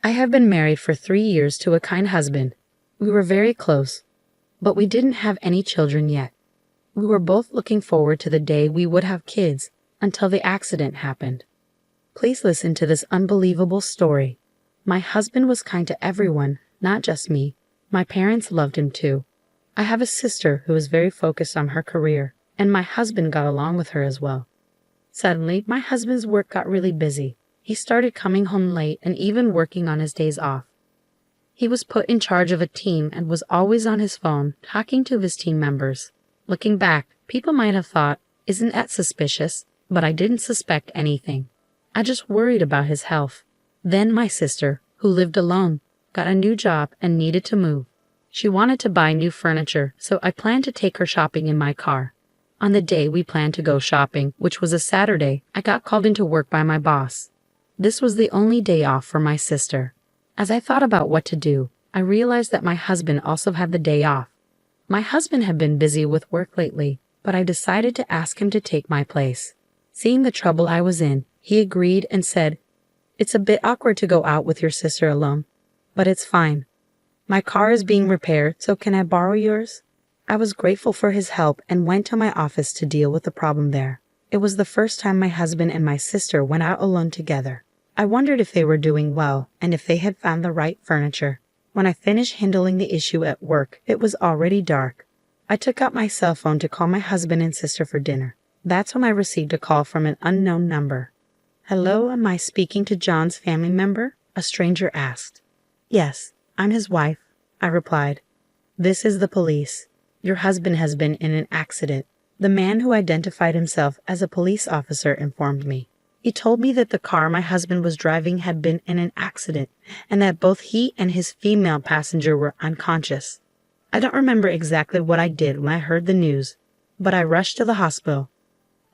I have been married for 3 years to a kind husband. We were very close, but we didn't have any children yet. We were both looking forward to the day we would have kids until the accident happened. Please listen to this unbelievable story. My husband was kind to everyone, not just me. My parents loved him too. I have a sister who is very focused on her career, and my husband got along with her as well. Suddenly, my husband's work got really busy. He started coming home late and even working on his days off. He was put in charge of a team and was always on his phone, talking to his team members. Looking back, people might have thought, "Isn't that suspicious?" But I didn't suspect anything. I just worried about his health. Then my sister, who lived alone, got a new job and needed to move. She wanted to buy new furniture, so I planned to take her shopping in my car. On the day we planned to go shopping, which was a Saturday, I got called into work by my boss. This was the only day off for my sister. As I thought about what to do, I realized that my husband also had the day off. My husband had been busy with work lately, but I decided to ask him to take my place. Seeing the trouble I was in, he agreed and said, "It's a bit awkward to go out with your sister alone, but it's fine. My car is being repaired, so can I borrow yours?" I was grateful for his help and went to my office to deal with the problem there. It was the first time my husband and my sister went out alone together. I wondered if they were doing well and if they had found the right furniture. When I finished handling the issue at work, it was already dark. I took out my cell phone to call my husband and sister for dinner. That's when I received a call from an unknown number. "Hello, am I speaking to John's family member?" a stranger asked. "Yes, I'm his wife," I replied. "This is the police. Your husband has been in an accident." The man who identified himself as a police officer informed me. He told me that the car my husband was driving had been in an accident and that both he and his female passenger were unconscious. I don't remember exactly what I did when I heard the news, but I rushed to the hospital.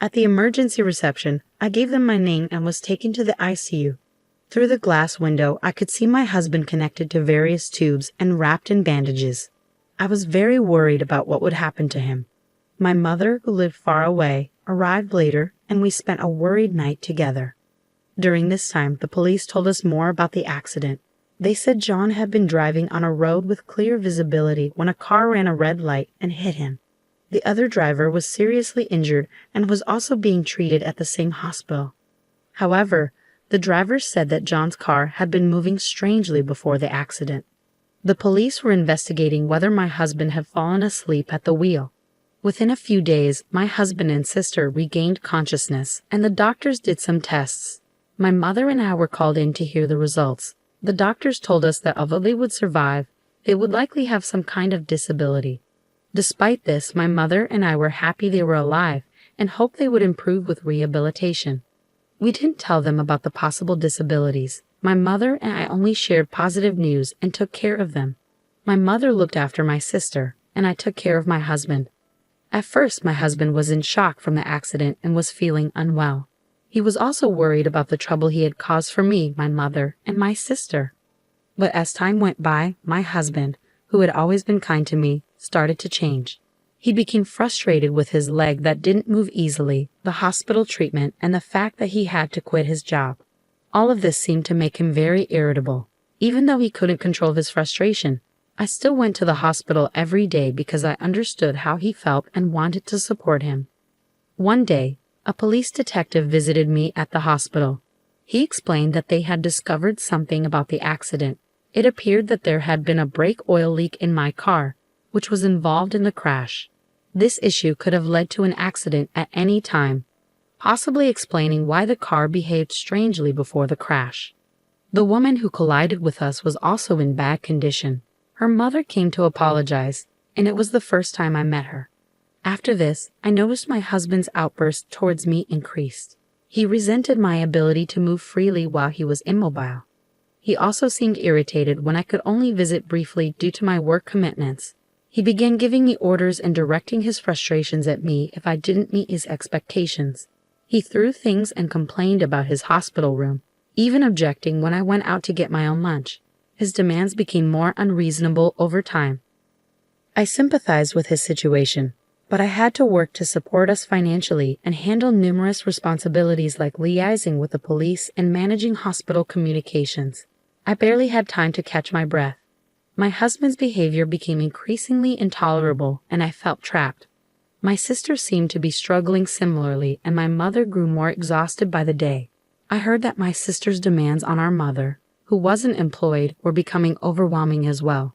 At the emergency reception, I gave them my name and was taken to the ICU. Through the glass window, I could see my husband connected to various tubes and wrapped in bandages. I was very worried about what would happen to him. My mother, who lived far away, arrived later, and we spent a worried night together. During this time, the police told us more about the accident. They said John had been driving on a road with clear visibility when a car ran a red light and hit him. The other driver was seriously injured and was also being treated at the same hospital. However, the driver said that John's car had been moving strangely before the accident. The police were investigating whether my husband had fallen asleep at the wheel. Within a few days, my husband and sister regained consciousness, and the doctors did some tests. My mother and I were called in to hear the results. The doctors told us that although they would survive, they would likely have some kind of disability. Despite this, my mother and I were happy they were alive and hoped they would improve with rehabilitation. We didn't tell them about the possible disabilities. My mother and I only shared positive news and took care of them. My mother looked after my sister, and I took care of my husband. At first, my husband was in shock from the accident and was feeling unwell. He was also worried about the trouble he had caused for me, my mother, and my sister. But as time went by, my husband, who had always been kind to me, started to change. He became frustrated with his leg that didn't move easily, the hospital treatment, and the fact that he had to quit his job. All of this seemed to make him very irritable. Even though he couldn't control his frustration, I still went to the hospital every day because I understood how he felt and wanted to support him. One day, a police detective visited me at the hospital. He explained that they had discovered something about the accident. It appeared that there had been a brake oil leak in my car, which was involved in the crash. This issue could have led to an accident at any time, possibly explaining why the car behaved strangely before the crash. The woman who collided with us was also in bad condition. Her mother came to apologize, and it was the first time I met her. After this, I noticed my husband's outburst towards me increased. He resented my ability to move freely while he was immobile. He also seemed irritated when I could only visit briefly due to my work commitments. He began giving me orders and directing his frustrations at me if I didn't meet his expectations. He threw things and complained about his hospital room, even objecting when I went out to get my own lunch. His demands became more unreasonable over time. I sympathized with his situation, but I had to work to support us financially and handle numerous responsibilities like liaising with the police and managing hospital communications. I barely had time to catch my breath. My husband's behavior became increasingly intolerable, and I felt trapped. My sister seemed to be struggling similarly, and my mother grew more exhausted by the day. I heard that my sister's demands on our mother, who wasn't employed, were becoming overwhelming as well.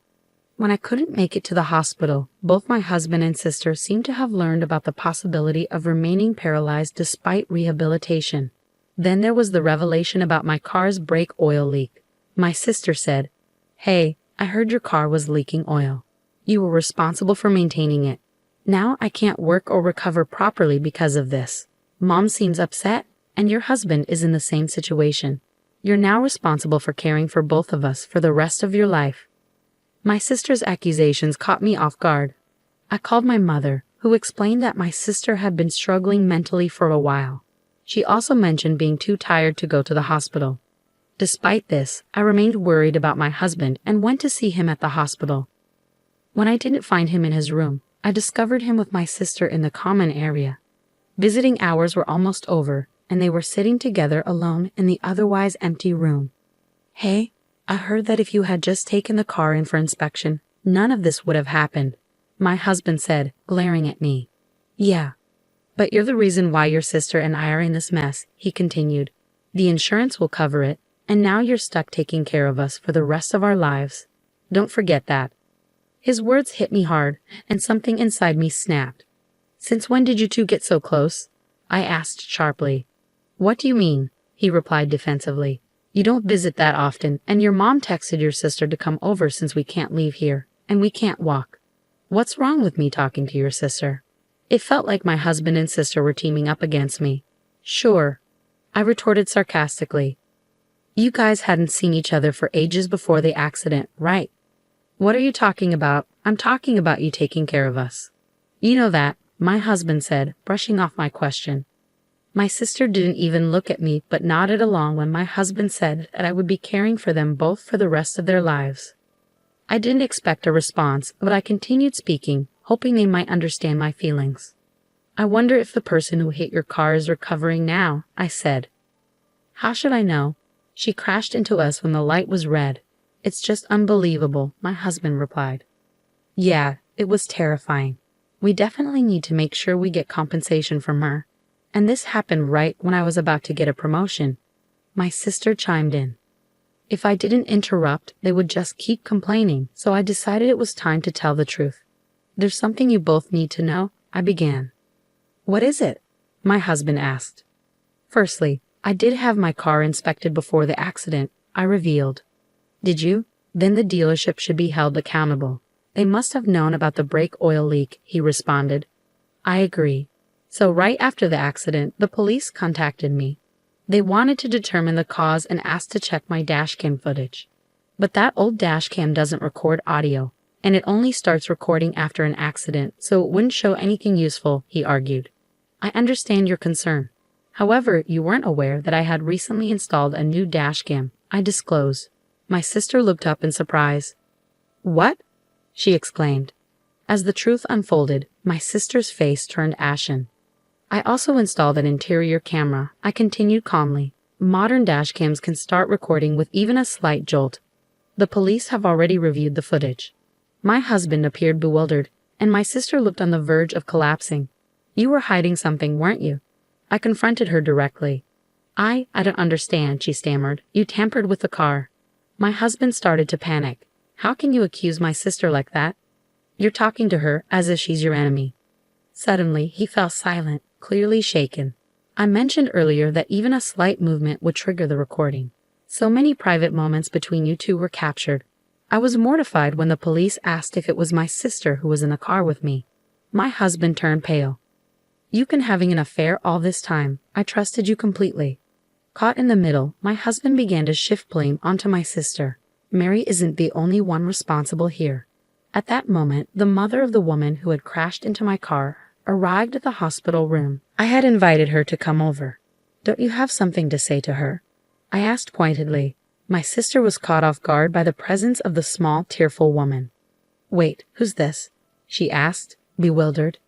When I couldn't make it to the hospital, both my husband and sister seemed to have learned about the possibility of remaining paralyzed despite rehabilitation. Then there was the revelation about my car's brake oil leak. My sister said, "Hey, I heard your car was leaking oil. You were responsible for maintaining it. Now I can't work or recover properly because of this. Mom seems upset, and your husband is in the same situation. You're now responsible for caring for both of us for the rest of your life." My sister's accusations caught me off guard. I called my mother, who explained that my sister had been struggling mentally for a while. She also mentioned being too tired to go to the hospital. Despite this, I remained worried about my husband and went to see him at the hospital. When I didn't find him in his room, I discovered him with my sister in the common area. Visiting hours were almost over, and they were sitting together alone in the otherwise empty room. "Hey, I heard that if you had just taken the car in for inspection, none of this would have happened," my husband said, glaring at me. "Yeah, but you're the reason why your sister and I are in this mess," he continued. "The insurance will cover it, and now you're stuck taking care of us for the rest of our lives. Don't forget that." His words hit me hard, and something inside me snapped. "Since when did you two get so close?" I asked sharply. "What do you mean?" he replied defensively. "You don't visit that often, and your mom texted your sister to come over since we can't leave here, and we can't walk. What's wrong with me talking to your sister?" It felt like my husband and sister were teaming up against me. "Sure," I retorted sarcastically. "You guys hadn't seen each other for ages before the accident, right?" "What are you talking about? I'm talking about you taking care of us." "You know that," my husband said, brushing off my question. My sister didn't even look at me but nodded along when my husband said that I would be caring for them both for the rest of their lives. I didn't expect a response, but I continued speaking, hoping they might understand my feelings. "I wonder if the person who hit your car is recovering now," I said. "How should I know? She crashed into us when the light was red. It's just unbelievable," my husband replied. "Yeah, it was terrifying. We definitely need to make sure we get compensation from her. And this happened right when I was about to get a promotion," my sister chimed in. If I didn't interrupt, they would just keep complaining, so I decided it was time to tell the truth. "There's something you both need to know," I began. "What is it?" my husband asked. "Firstly, I did have my car inspected before the accident," I revealed. "Did you? Then the dealership should be held accountable. They must have known about the brake oil leak," he responded. "I agree. So right after the accident, the police contacted me. They wanted to determine the cause and asked to check my dashcam footage. But that old dashcam doesn't record audio, and it only starts recording after an accident, so it wouldn't show anything useful," he argued. "I understand your concern. However, you weren't aware that I had recently installed a new dashcam," I disclosed. My sister looked up in surprise. "What?" she exclaimed. As the truth unfolded, my sister's face turned ashen. "I also installed an interior camera," I continued calmly. "Modern dashcams can start recording with even a slight jolt. The police have already reviewed the footage." My husband appeared bewildered, and my sister looked on the verge of collapsing. "You were hiding something, weren't you?" I confronted her directly. I don't understand," she stammered. "You tampered with the car." My husband started to panic. "How can you accuse my sister like that? You're talking to her as if she's your enemy." Suddenly, he fell silent, clearly shaken. I mentioned earlier that even a slight movement would trigger the recording. So many private moments between you two were captured. I was mortified when the police asked if it was my sister who was in the car with me. My husband turned pale. "You've been having an affair all this time. I trusted you completely." Caught in the middle, my husband began to shift blame onto my sister. Mary isn't the only one responsible here. At that moment, the mother of the woman who had crashed into my car arrived at the hospital room. I had invited her to come over. "Don't you have something to say to her?" I asked pointedly. My sister was caught off guard by the presence of the small, tearful woman. "Wait, who's this?" she asked, bewildered.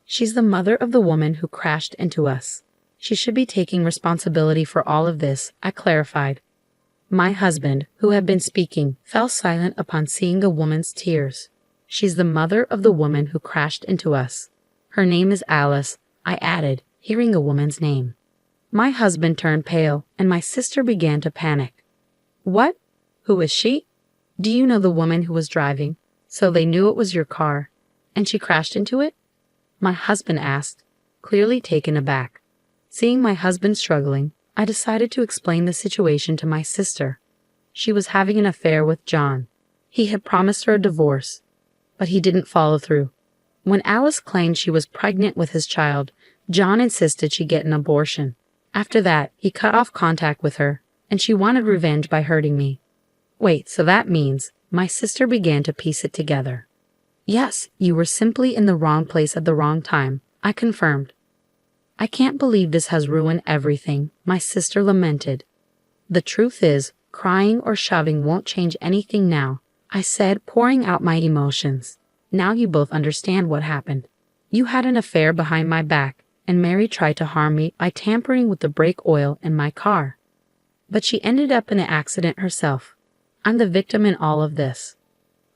"She's the mother of the woman who crashed into us. She should be taking responsibility for all of this," I clarified. My husband, who had been speaking, fell silent upon seeing a woman's tears. She's the mother of the woman who crashed into us. Her name is Alice, I added, hearing a woman's name. My husband turned pale, and my sister began to panic. What? Who is she? Do you know the woman who was driving? So they knew it was your car, and she crashed into it? My husband asked, clearly taken aback. Seeing my husband struggling, I decided to explain the situation to my sister. She was having an affair with John. He had promised her a divorce, but he didn't follow through. When Alice claimed she was pregnant with his child, John insisted she get an abortion. After that, he cut off contact with her, and she wanted revenge by hurting me. Wait, so that means, my sister began to piece it together. Yes, you were simply in the wrong place at the wrong time, I confirmed. I can't believe this has ruined everything, my sister lamented. The truth is, crying or shoving won't change anything now, I said, pouring out my emotions. Now you both understand what happened. You had an affair behind my back, and Mary tried to harm me by tampering with the brake oil in my car. But she ended up in an accident herself. I'm the victim in all of this.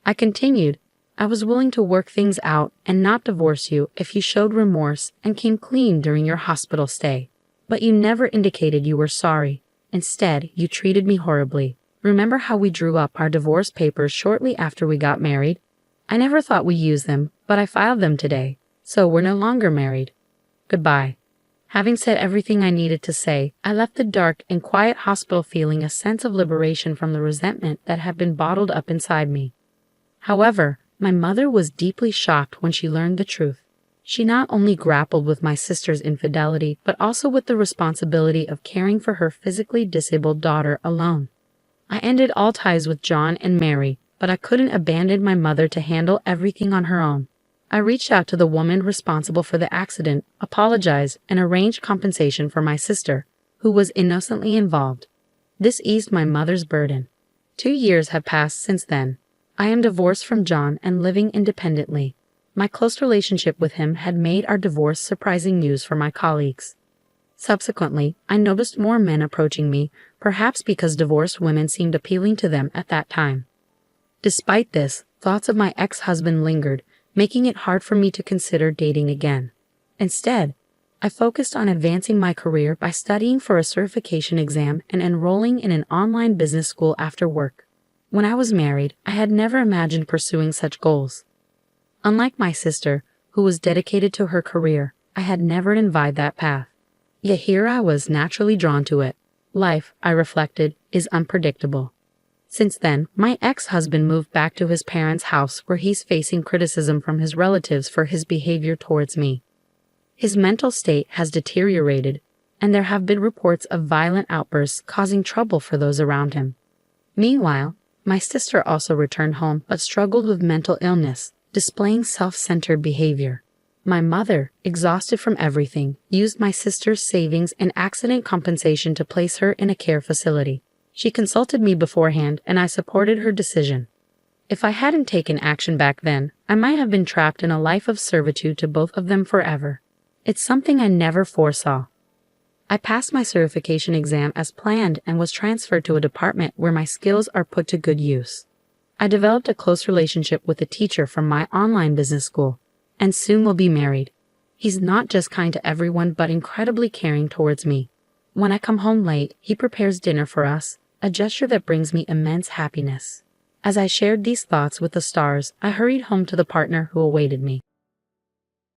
I continued, I was willing to work things out and not divorce you if you showed remorse and came clean during your hospital stay. But you never indicated you were sorry. Instead, you treated me horribly. Remember how we drew up our divorce papers shortly after we got married? I never thought we'd use them, but I filed them today, so we're no longer married. Goodbye. Having said everything I needed to say, I left the dark and quiet hospital feeling a sense of liberation from the resentment that had been bottled up inside me. However, my mother was deeply shocked when she learned the truth. She not only grappled with my sister's infidelity, but also with the responsibility of caring for her physically disabled daughter alone. I ended all ties with John and Mary, but I couldn't abandon my mother to handle everything on her own. I reached out to the woman responsible for the accident, apologized, and arranged compensation for my sister, who was innocently involved. This eased my mother's burden. 2 years have passed since then. I am divorced from John and living independently. My close relationship with him had made our divorce surprising news for my colleagues. Subsequently, I noticed more men approaching me, perhaps because divorced women seemed appealing to them at that time. Despite this, thoughts of my ex-husband lingered, making it hard for me to consider dating again. Instead, I focused on advancing my career by studying for a certification exam and enrolling in an online business school after work. When I was married, I had never imagined pursuing such goals. Unlike my sister, who was dedicated to her career, I had never envied that path. Yet here I was naturally drawn to it. Life, I reflected, is unpredictable. Since then, my ex-husband moved back to his parents' house where he's facing criticism from his relatives for his behavior towards me. His mental state has deteriorated, and there have been reports of violent outbursts causing trouble for those around him. Meanwhile, my sister also returned home but struggled with mental illness, displaying self-centered behavior. My mother, exhausted from everything, used my sister's savings and accident compensation to place her in a care facility. She consulted me beforehand, and I supported her decision. If I hadn't taken action back then, I might have been trapped in a life of servitude to both of them forever. It's something I never foresaw. I passed my certification exam as planned and was transferred to a department where my skills are put to good use. I developed a close relationship with a teacher from my online business school, and soon will be married. He's not just kind to everyone but incredibly caring towards me. When I come home late, he prepares dinner for us, a gesture that brings me immense happiness. As I shared these thoughts with the stars, I hurried home to the partner who awaited me.